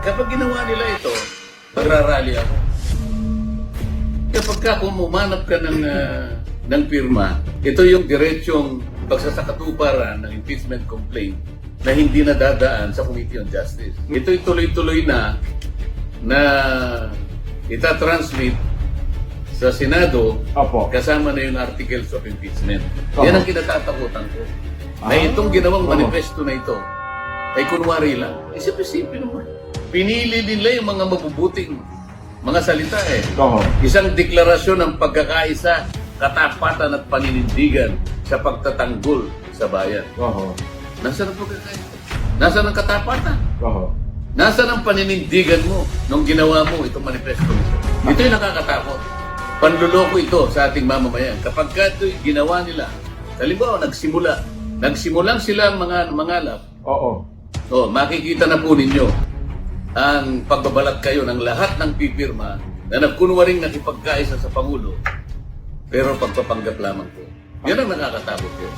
Kapag ginawa nila ito, magrarally ako. Kapag ka kumanap ka ng pirma, ito yung diretsong pagsasakatuparan ng impeachment complaint na hindi nadadaan sa Committee on Justice. Ito'y tuloy-tuloy na itatransmit sa Senado. Opo. Kasama na yung articles of impeachment. Yan ang kinatatakutan ko. Na itong ginawang manifesto na ito ay kunwari lang. Simple naman. Pinili nila yung mga mabubuting mga salita eh. Isang deklarasyon ng pagkakaisa, katapatan at paninindigan sa pagtatanggol sa bayan. Nasaan ang pagkakaisa? Nasaan ang katapatan? Nasaan ang paninindigan mo nung ginawa mo itong manifesto nito? Ito yung nakakatakot. Panluloko ito sa ating mamamayan. Kapag ito'y ginawa nila, halimbawa nagsimulang silang mangalap. Makikita na po ninyo ang pagbabalat kayo ng lahat ng pipirma na nagkunwaring nakipagkaisa sa Pangulo pero pagpapanggap lamang po. Yan ang nakakatakot yun.